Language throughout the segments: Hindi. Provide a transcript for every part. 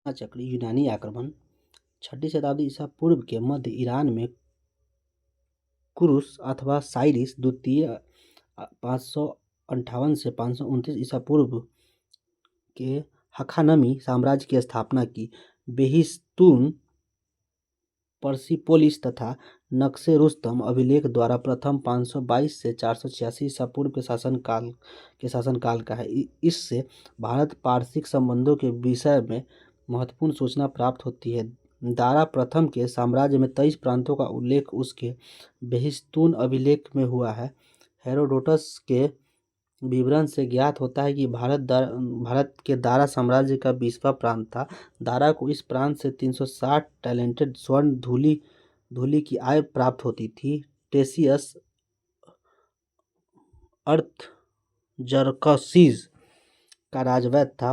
चक्र यूनानी आक्रमण 6वीं शताब्दी ईसा पूर्व के मध्य ईरान में कुरुस अथवा साइरिस द्वितीय 558 से 529 ईसा पूर्व के हखानमी साम्राज्य की स्थापना की। बेहिस्तून पर्सिपोलिस तथा नक्शे रुस्तम अभिलेख द्वारा प्रथम 522 से 486 ईसा पूर्व के शासनकाल का है। इससे भारत पारसिक संबंधों के विषय में महत्वपूर्ण सूचना प्राप्त होती है। दारा प्रथम के साम्राज्य में 23 प्रांतों का उल्लेख उसके बेहिस्तून अभिलेख में हुआ है। हेरोडोटस के विवरण से ज्ञात होता है कि भारत के दारा साम्राज्य का 20वां प्रांत था। दारा को इस प्रांत से 360 टैलेंटेड स्वर्ण धूलि की आय प्राप्त होती थी। टेसियस अर्थजर्कसीज का राजवैद्य था।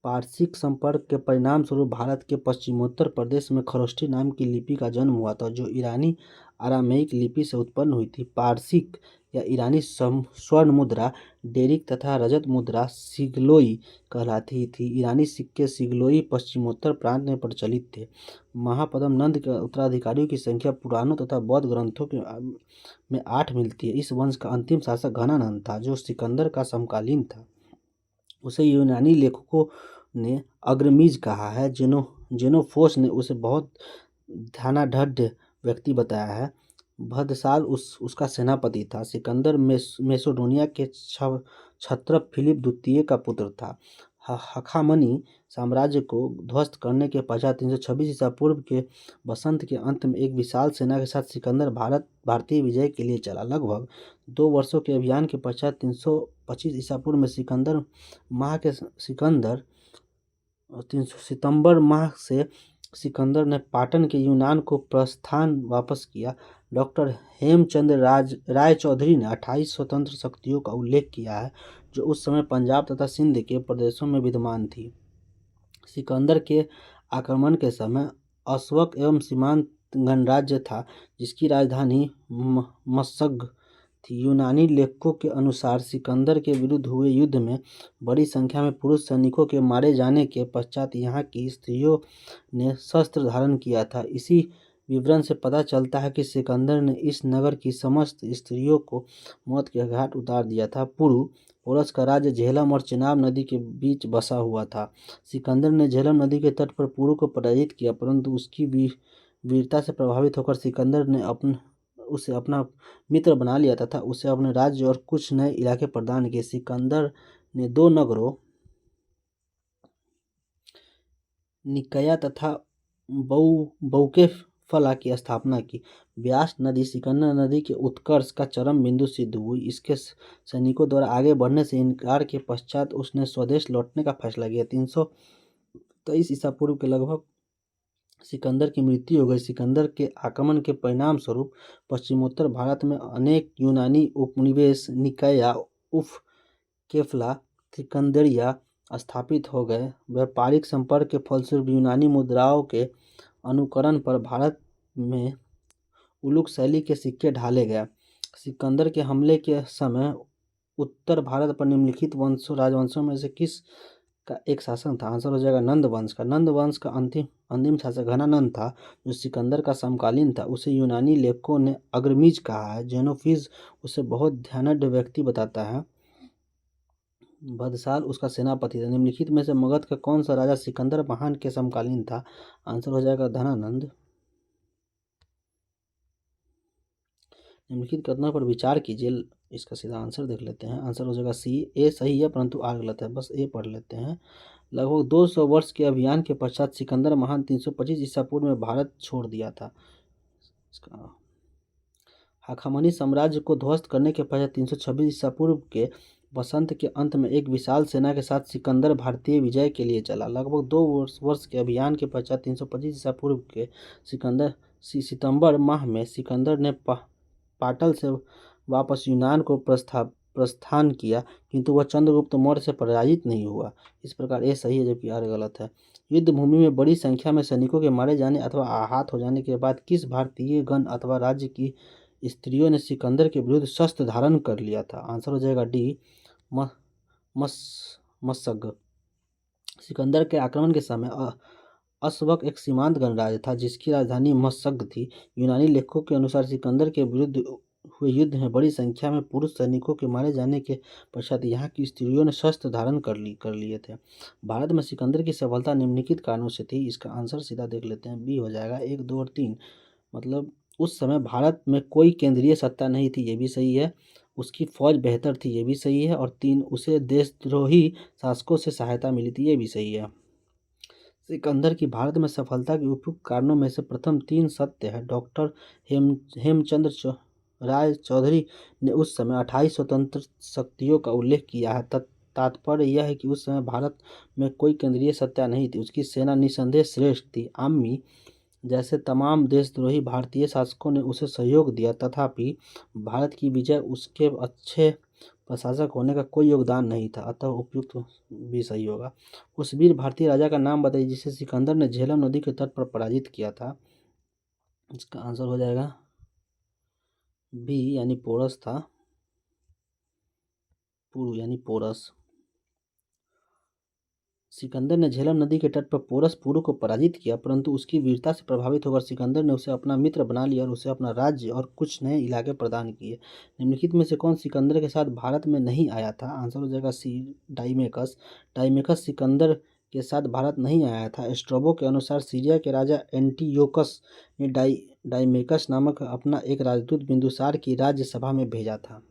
पारसिक संपर्क के परिणाम स्वरूप भारत के पश्चिमोत्तर प्रदेश में खरोष्ठी नाम की लिपि का जन्म हुआ था, जो ईरानी अरामेइक लिपि से उत्पन्न हुई थी। पारसिक या ईरानी स्वर्ण मुद्रा डेरिक तथा रजत मुद्रा सिगलोई कहलाती थी। ईरानी सिक्के सिगलोई पश्चिमोत्तर प्रांत में प्रचलित थे। महापद्म नंद के उत्तराधिकारियों की संख्या पुराणों तथा बौद्ध ग्रंथों में 8 मिलती है। इस वंश का अंतिम शासक घनानंद था, जो सिकंदर का समकालीन था। उसे यूनानी लेखकों ने अग्रमीज कहा है। जेनोफोस ने उसे बहुत ध्यानाढ्य व्यक्ति बताया है। भद्रसाल उसका सेनापति था। सिकंदर मेसोडोनिया के क्षत्रप फिलिप द्वितीय का पुत्र था। हखामनी साम्राज्य को ध्वस्त करने के पश्चात 326 ईसा पूर्व के वसंत के अंत में एक विशाल सेना के साथ सिकंदर भारतीय विजय के लिए चला। लगभग 2 वर्षों के अभियान के पश्चात 325 ईसा पूर्व में सितंबर माह से सिकंदर ने पाटन के यूनान को प्रस्थान वापस किया। डॉक्टर हेमचंद्र राय चौधरी ने 28 स्वतंत्र शक्तियों का उल्लेख किया है, जो उस समय पंजाब तथा सिंध के प्रदेशों में विद्यमान थी। सिकंदर के आक्रमण के समय अश्वक एवं सीमांत गणराज्य था, जिसकी राजधानी मशग थी। यूनानी लेखकों के अनुसार सिकंदर के विरुद्ध हुए युद्ध में बड़ी संख्या में पुरुष सैनिकों के मारे जाने के पश्चात यहाँ की स्त्रियों ने शस्त्र धारण किया था। इसी विवरण से पता चलता है कि सिकंदर ने इस नगर की समस्त स्त्रियों को मौत के घाट उतार दिया था। पोरस का राज्य झेलम और चिनाब नदी के बीच बसा हुआ था। सिकंदर ने झेलम नदी के तट पर पुरु को पराजित किया, परंतु उसकी वीरता से प्रभावित होकर सिकंदर ने उसे अपना मित्र बना लिया तथा उसे अपने राज्य और कुछ नए इलाके प्रदान किए। सिकंदर ने 2 नगरों निकाया तथा बौकेफला की स्थापना की। व्यास नदी सिकंदर नदी के उत्कर्ष का चरम बिंदु सिद्ध हुई। इसके सैनिकों द्वारा आगे बढ़ने से इनकार के पश्चात उसने स्वदेश लौटने का फैसला किया। 323 ईसा पूर्व के लगभग सिकंदर की मृत्यु हो गई। सिकंदर के आक्रमण के परिणाम स्वरूप पश्चिमोत्तर भारत में अनेक यूनानी उपनिवेश निकाया केफला सिकंदरिया स्थापित हो गए। व्यापारिक संपर्क के फलस्वरूप यूनानी मुद्राओं के अनुकरण पर भारत में उलुक शैली के सिक्के ढाले गए। सिकंदर के हमले के समय उत्तर भारत पर निम्नलिखित राजवंशों में से किस का एक शासक था? आंसर हो जाएगा नंद वंश का। नंद वंश का अंतिम शासक घनानंद था, जो सिकंदर का समकालीन था। उसे यूनानी लेखकों ने अग्रमीज कहा है। जेनोफिज उसे बहुत ध्यानाढ्य व्यक्ति बताता है। भद्रसाल उसका सेनापति था। निम्नलिखित में से मगध का कौन सा राजा सिकंदर महान के समकालीन था? आंसर हो जाएगा धनानंद। निम्नलिखित कथनों पर विचार कीजिए। इसका सीधा आंसर देख लेते हैं। आंसर हो जाएगा सी। ए सही है, परंतु आर गलत है। बस ए पढ़ लेते हैं। लगभग 200 वर्ष के अभियान के पश्चात सिकंदर महान 325 ईसा पूर्व में भारत छोड़ दिया था। इसका हखामनी साम्राज्य को ध्वस्त करने के पश्चात 326 ईसा पूर्व के वसंत के अंत में एक विशाल सेना के साथ सिकंदर भारतीय विजय के लिए चला। लगभग 2 वर्ष के अभियान के पश्चात 325 ईसा पूर्व के सितंबर माह में सिकंदर ने पाटल से वापस यूनान को प्रस्थान किया, किंतु वह चंद्रगुप्त मौर्य से पराजित नहीं हुआ। इस प्रकार ए सही है, जबकि आर गलत है। युद्ध भूमि में बड़ी संख्या में सैनिकों के मारे जाने अथवा आहत हो जाने के बाद किस भारतीय गण अथवा राज्य की स्त्रियों ने सिकंदर के विरुद्ध शस्त्र धारण कर लिया था? आंसर हो जाएगा डी मशग। सिकंदर के आक्रमण के समय अस्वक एक सीमांत गणराज्य था जिसकी राजधानी मशक थी। यूनानी लेखकों के अनुसार सिकंदर के विरुद्ध हुए युद्ध में बड़ी संख्या में पुरुष सैनिकों के मारे जाने के पश्चात यहाँ की स्त्रियों ने शस्त्र धारण कर लिए थे। भारत में सिकंदर की सफलता निम्नलिखित कारणों से थी। इसका आंसर सीधा देख लेते हैं, बी हो जाएगा 1, 2 और 3। मतलब उस समय भारत में कोई केंद्रीय सत्ता नहीं थी, ये भी सही है। उसकी फौज बेहतर थी, ये भी सही है। और 3, उसे देशद्रोही शासकों से सहायता मिली थी, ये भी सही है। सिकंदर की भारत में सफलता के उपयुक्त कारणों में से प्रथम 3 सत्य है। डॉक्टर हेमचंद्र राय चौधरी ने उस समय 28 स्वतंत्र शक्तियों का उल्लेख किया है। तात्पर्य यह है कि उस समय भारत में कोई केंद्रीय सत्ता नहीं थी। उसकी सेना निसंदेह श्रेष्ठ थी। आर्मी जैसे तमाम देशद्रोही भारतीय शासकों ने उसे सहयोग दिया, तथापि भारत की विजय उसके अच्छे प्रशासक होने का कोई योगदान नहीं था, अतः उपयुक्त भी सही होगा। उस वीर भारतीय राजा का नाम बताइए जिसे सिकंदर ने झेलम नदी के तट पर पराजित किया था। इसका आंसर हो जाएगा बी यानी पोरस था। पुरु यानी पोरस। सिकंदर ने झेलम नदी के तट पर पोरस पुरु को पराजित किया, परंतु उसकी वीरता से प्रभावित होकर सिकंदर ने उसे अपना मित्र बना लिया और उसे अपना राज्य और कुछ नए इलाके प्रदान किए। निम्नलिखित में से कौन सिकंदर के साथ भारत में नहीं आया था? आंसर हो जाएगा सी, डाइमेकस। डाइमेकस सिकंदर के साथ भारत नहीं आया था। स्ट्रोबो के अनुसार सीरिया के राजा एंटीयोकस ने डाइमेकस नामक अपना एक राजदूत बिंदुसार की राज्य सभा में भेजा था।